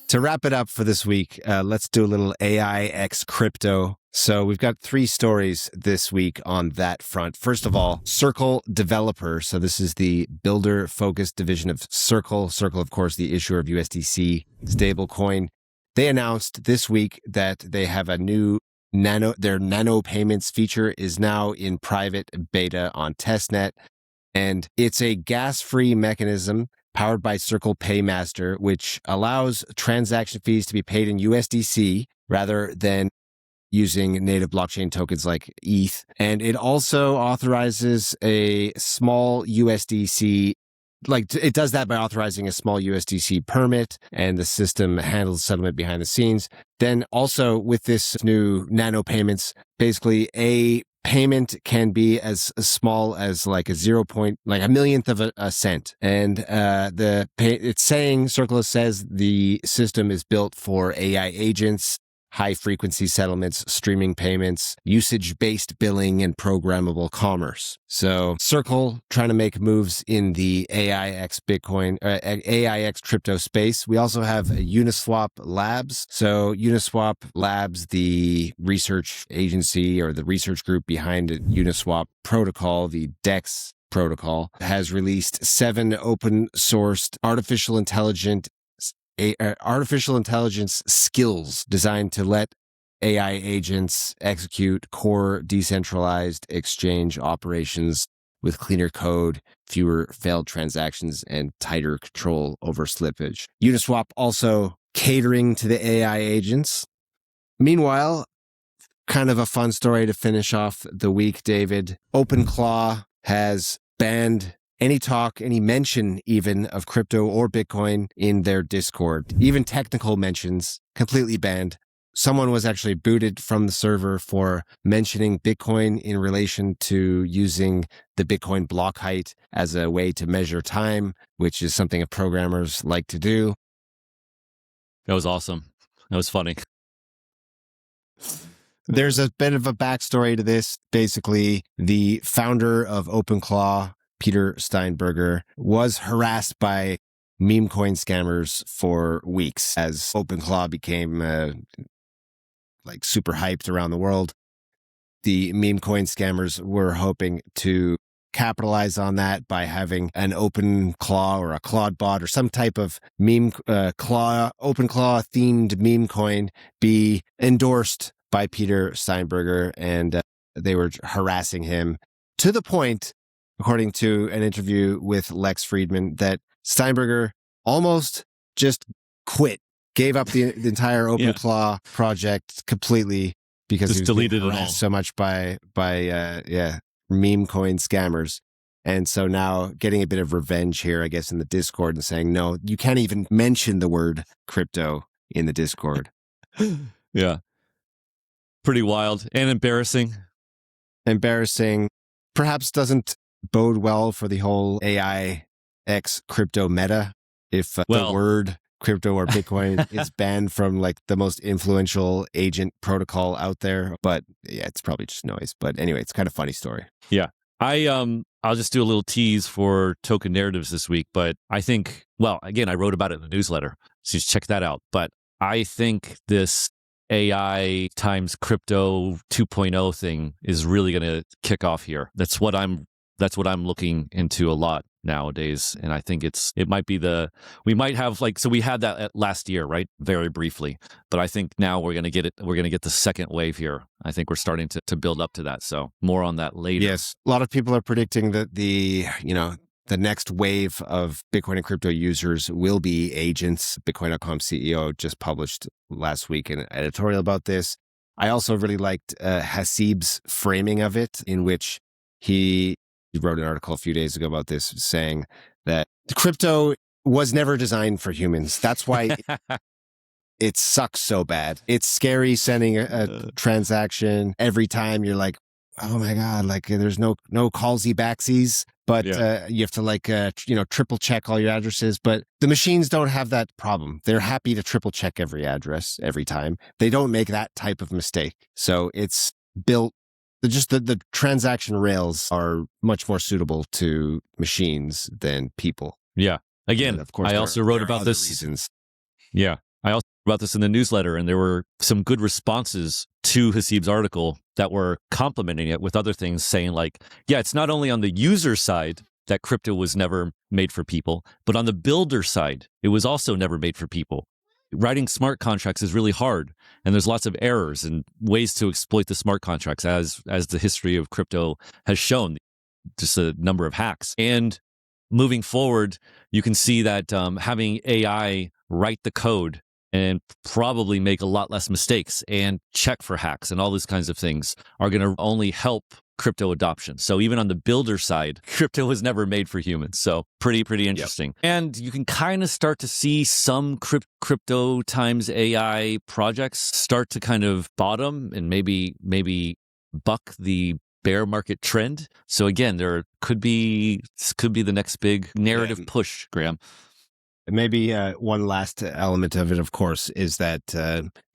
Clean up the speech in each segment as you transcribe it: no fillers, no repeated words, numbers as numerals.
To wrap it up for this week, let's do a little AI x crypto. So we've got 3 stories this week on that front. First of all, Circle Developer. So this is the builder-focused division of Circle. Circle, of course, the issuer of USDC stablecoin. They announced this week that they have a new their nano payments feature is now in private beta on testnet. And it's a gas-free mechanism powered by Circle Paymaster, which allows transaction fees to be paid in USDC rather than using native blockchain tokens like ETH. And it also authorizes a small USDC, it does that by authorizing a small USDC permit, and the system handles settlement behind the scenes. Then also with this new nano payments, basically a payment can be as small as like a millionth of a cent. And it's saying, Circle says the system is built for AI agents, high frequency settlements, streaming payments, usage-based billing, and programmable commerce. So Circle trying to make moves in the AIX Bitcoin, AIX crypto space. We also have Uniswap Labs. So Uniswap Labs, the research agency or the research group behind Uniswap protocol, the DEX protocol, has released 7 open sourced artificial intelligence skills designed to let AI agents execute core decentralized exchange operations with cleaner code, fewer failed transactions, and tighter control over slippage. Uniswap also catering to the AI agents. Meanwhile, kind of a fun story to finish off the week, David. OpenClaw has banned any talk, any mention even of crypto or Bitcoin in their Discord. Even technical mentions, completely banned. Someone was actually booted from the server for mentioning Bitcoin in relation to using the Bitcoin block height as a way to measure time, which is something programmers like to do. That was awesome. That was funny. There's a bit of a backstory to this. Basically, the founder of OpenClaw, Peter Steinberger, was harassed by meme coin scammers for weeks as OpenClaw became super hyped around the world. The meme coin scammers were hoping to capitalize on that by having an OpenClaw or a Claude bot or some type of OpenClaw themed meme coin be endorsed by Peter Steinberger, and they were harassing him to the point, according to an interview with Lex Friedman, that Steinberger almost just quit, gave up the entire OpenClaw project completely because just he was deleted being it all harassed so much by meme coin scammers. And so now getting a bit of revenge here, I guess, in the Discord and saying, no, you can't even mention the word crypto in the Discord. Yeah. Pretty wild and embarrassing. Embarrassing. Perhaps doesn't bode well for the whole AI X crypto meta if the word crypto or Bitcoin is banned from the most influential agent protocol out there. But yeah, it's probably just noise. But anyway, it's kind of a funny story. Yeah. I'll just do a little tease for token narratives this week, but I think, again, I wrote about it in the newsletter, so just check that out. But I think this AI times crypto 2.0 thing is really going to kick off here. That's what I'm looking into a lot nowadays. And I think it might be we might have so we had that last year, right? Very briefly, but I think now we're going to get it. We're going to get the second wave here. I think we're starting to build up to that. So more on that later. Yes. A lot of people are predicting that the next wave of Bitcoin and crypto users will be agents. Bitcoin.com CEO just published last week an editorial about this. I also really liked Hasib's framing of it, in which he wrote an article a few days ago about this, saying that crypto was never designed for humans. That's why it sucks so bad. It's scary sending a transaction every time. You're like, oh my God, there's no callsy backsies, but you have to triple check all your addresses. But the machines don't have that problem. They're happy to triple check every address every time. They don't make that type of mistake. So it's built, the transaction rails are much more suitable to machines than people. Yeah. Again, and of course, I also wrote about this. Reasons. Yeah. I also wrote about this in the newsletter, and there were some good responses to Haseeb's article that were complementing it with other things, saying like, yeah, it's not only on the user side that crypto was never made for people, but on the builder side, it was also never made for people. Writing smart contracts is really hard, and there's lots of errors and ways to exploit the smart contracts, as the history of crypto has shown, just a number of hacks. And moving forward, you can see that having AI write the code and probably make a lot less mistakes and check for hacks and all these kinds of things are going to only help crypto adoption. So even on the builder side, crypto was never made for humans. So pretty interesting. Yep. And you can kind of start to see some crypto times AI projects start to kind of bottom and maybe buck the bear market trend. So again, this could be the next big narrative push, Graham. Maybe one last element of it, of course, is that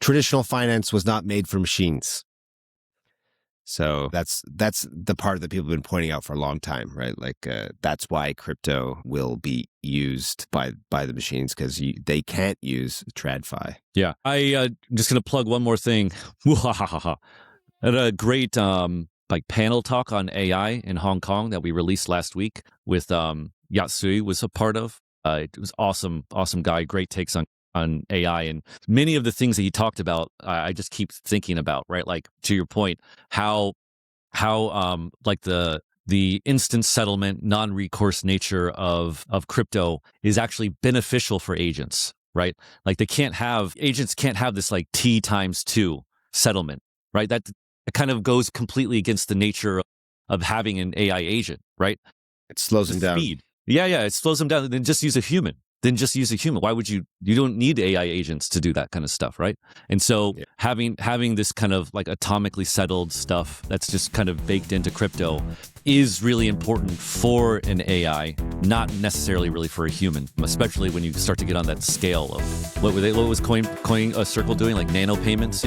traditional finance was not made for machines. So that's the part that people have been pointing out for a long time, right? Like that's why crypto will be used by the machines, because they can't use TradFi. Yeah, I'm just going to plug one more thing. I had a great panel talk on AI in Hong Kong that we released last week with Yatsui was a part of. It was awesome guy, great takes on AI, and many of the things that he talked about, I just keep thinking about, right? Like to your point, how like the instant settlement, non-recourse nature of crypto is actually beneficial for agents, right? Like agents can't have this like T times 2 settlement, right? That kind of goes completely against the nature of having an AI agent, right? It slows them down. Yeah, it slows them down. Then just use a human. Why would you don't need AI agents to do that kind of stuff, right? And so having this kind of like atomically settled stuff that's just kind of baked into crypto is really important for an AI, not necessarily really for a human, especially when you start to get on that scale of what was Coin Circle doing, like nano payments,